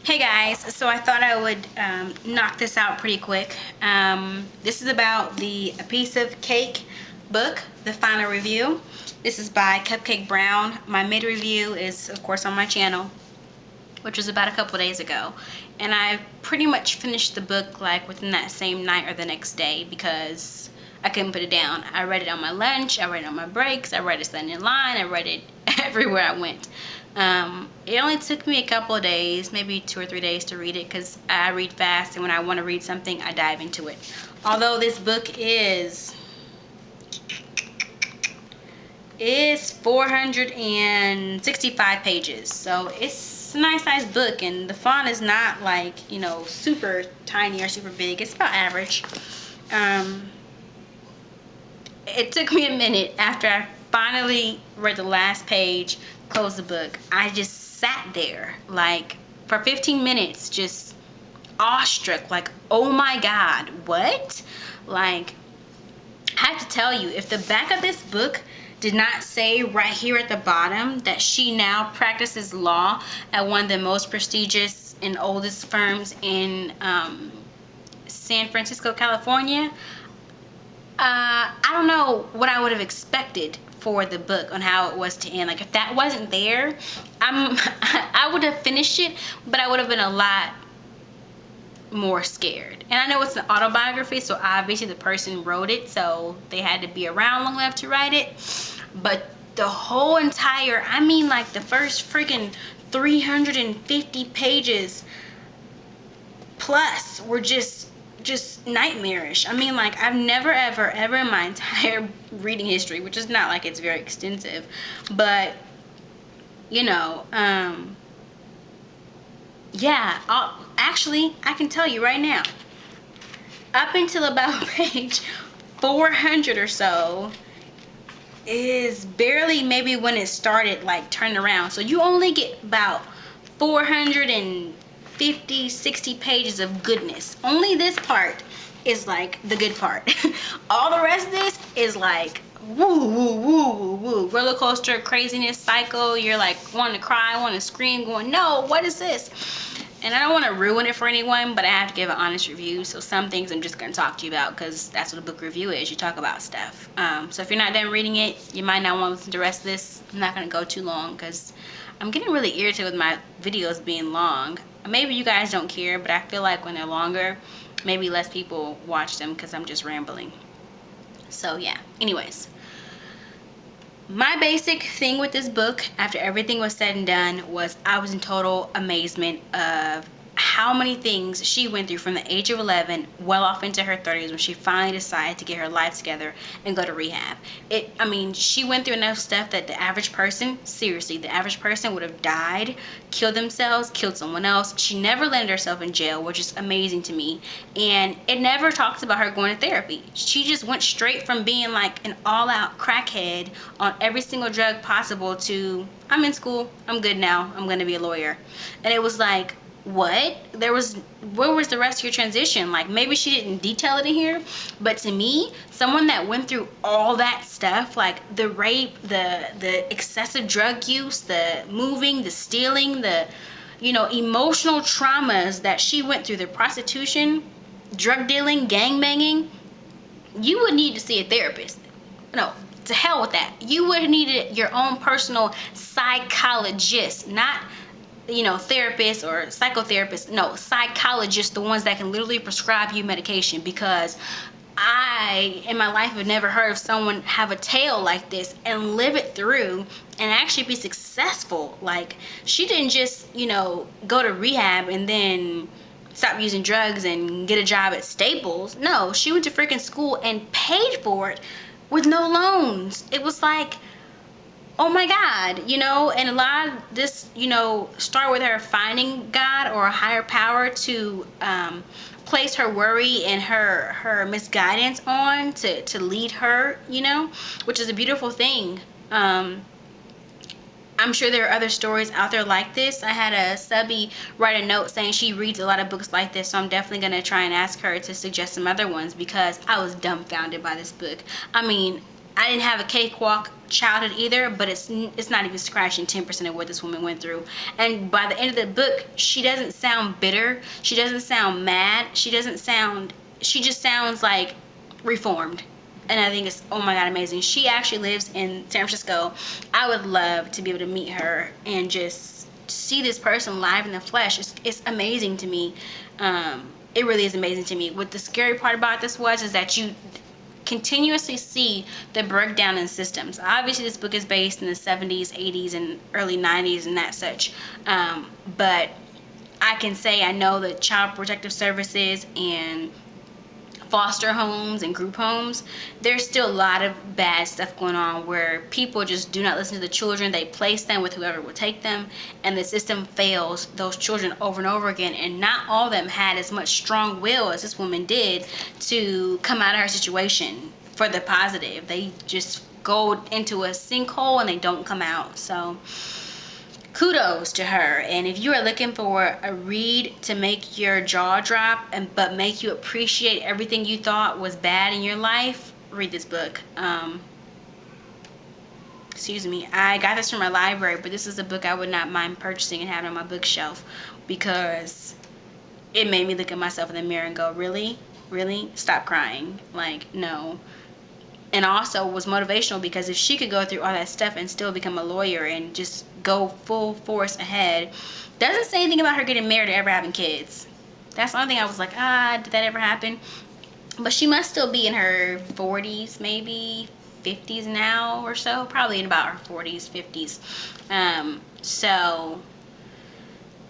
Hey guys, so I thought I would knock this out pretty quick. This is about A Piece of Cake book, the final review. This is by Cupcake Brown. My mid-review is, of course, on my channel, which was about a couple days ago. And I pretty much finished the book like within that same night or the next day because I couldn't put it down. I read it on my lunch, I read it on my breaks, I read it standing in line, I read it everywhere I went. It only took me a couple of days, maybe 2 or 3 days to read it because I read fast, and when I want to read something, I dive into it. Although this book is 465 pages, so it's a nice size book, and the font is not like, super tiny or super big. It's about average. It took me a minute after I finally read the last page, closed the book. I just sat there like for 15 minutes, just awestruck, like, oh my God, what? Like, I have to tell you, if the back of this book did not say right here at the bottom that she now practices law at one of the most prestigious and oldest firms in San Francisco, California, I don't know what I would have expected for the book on how it was to end. Like, if that wasn't there, I would have finished it, but I would have been a lot more scared. And I know it's an autobiography, so obviously the person wrote it, so they had to be around long enough to write it. But the whole entire, like the first freaking 350 pages plus were just nightmarish. Like, I've never ever in my entire reading history, which is not like it's very extensive, but yeah, actually I can tell you right now, up until about page 400 or so is barely maybe when it started like turning around. So you only get about 450, 60 pages of goodness. Only this part is like the good part. All the rest of this is like woo woo woo woo woo, roller coaster craziness, psycho. You're like wanting to cry, wanting to scream, going, no, what is this? And I don't want to ruin it for anyone, but I have to give an honest review. So some things I'm just going to talk to you about because that's what a book review is. You talk about stuff. So if you're not done reading it, you might not want to listen to the rest of this. I'm not going to go too long because I'm getting really irritated with my videos being long. Maybe you guys don't care, but I feel like when they're longer, maybe less people watch them because I'm just rambling. So yeah, anyways. My basic thing with this book, after everything was said and done, was I was in total amazement of how many things she went through from the age of 11 well off into her 30s when she finally decided to get her life together and go to rehab. She went through enough stuff that the average person, seriously, the average person would have died, killed themselves, killed someone else. She never landed herself in jail, which is amazing to me. And it never talks about her going to therapy. She just went straight from being like an all-out crackhead on every single drug possible to, I'm in school, I'm good now, I'm going to be a lawyer. And it was like, what? Where was the rest of your transition? Like, maybe she didn't detail it in here, but to me, someone that went through all that stuff, like the rape, the excessive drug use, the moving, the stealing, the emotional traumas that she went through, the prostitution, drug dealing, gang banging, you would need to see a therapist. No, to hell with that. You would have needed your own personal psychologist, not therapists or psychotherapists. No, psychologists, the ones that can literally prescribe you medication, because I, in my life, have never heard of someone have a tale like this and live it through and actually be successful. Like, she didn't just, go to rehab and then stop using drugs and get a job at Staples. No, she went to freaking school and paid for it with no loans. It was like, oh my God, and a lot of this, start with her finding God or a higher power to place her worry and her misguidance on to lead her, which is a beautiful thing. I'm sure there are other stories out there like this. I had a subby write a note saying she reads a lot of books like this, so I'm definitely going to try and ask her to suggest some other ones because I was dumbfounded by this book. I didn't have a cakewalk childhood either, but it's not even scratching 10% of what this woman went through. And by the end of the book, she doesn't sound bitter. She doesn't sound mad. She just sounds like reformed. And I think it's, oh my God, amazing. She actually lives in San Francisco. I would love to be able to meet her and just see this person live in the flesh. It's amazing to me. It really is amazing to me. What the scary part about this is that you continuously see the breakdown in systems. Obviously, this book is based in the 70s, 80s, and early 90s and that such. But I can say I know that Child Protective Services and foster homes and group homes, there's still a lot of bad stuff going on where people just do not listen to the children. They place them with whoever will take them, and the system fails those children over and over again. And not all of them had as much strong will as this woman did to come out of her situation for the positive. They just go into a sinkhole and they don't come out. So kudos to her. And if you are looking for a read to make your jaw drop but make you appreciate everything you thought was bad in your life, read this book. Excuse me, I got this from my library, but this is a book I would not mind purchasing and having on my bookshelf, because it made me look at myself in the mirror and go, really stop crying, like, no. And also was motivational, because if she could go through all that stuff and still become a lawyer and just go full force ahead, doesn't say anything about her getting married or ever having kids. That's the only thing I was like, did that ever happen? But she must still be in her 40s, maybe 50s now or so, probably in about her 40s, 50s. So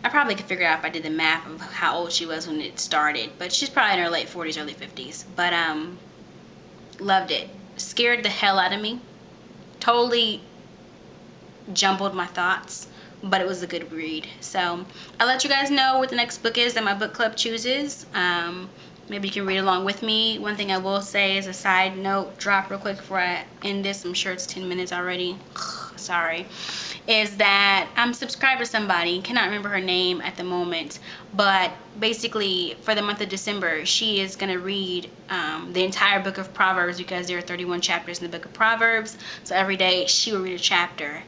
I probably could figure out if I did the math of how old she was when it started, but she's probably in her late 40s, early 50s. But loved it. Scared the hell out of me. Totally jumbled my thoughts, but it was a good read. So I'll let you guys know what the next book is that my book club chooses. Maybe you can read along with me. One thing I will say is a side note, drop real quick before I end this. I'm sure it's 10 minutes already. Sorry. Is that I'm subscribed to somebody, cannot remember her name at the moment, but basically for the month of December, she is going to read the entire book of Proverbs, because there are 31 chapters in the book of Proverbs. So every day she will read a chapter.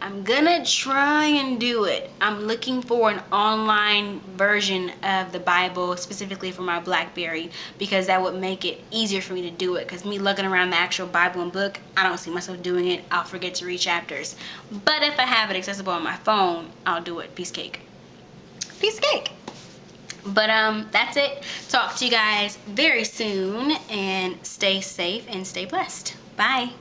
I'm gonna try and do it. I'm looking for an online version of the Bible specifically for my BlackBerry, because that would make it easier for me to do it, because me lugging around the actual Bible and book, I don't see myself doing it. I'll forget to read chapters. But if I have it accessible on my phone, I'll do it. Piece of cake. Piece of cake. But that's it. Talk to you guys very soon, and stay safe and stay blessed. Bye.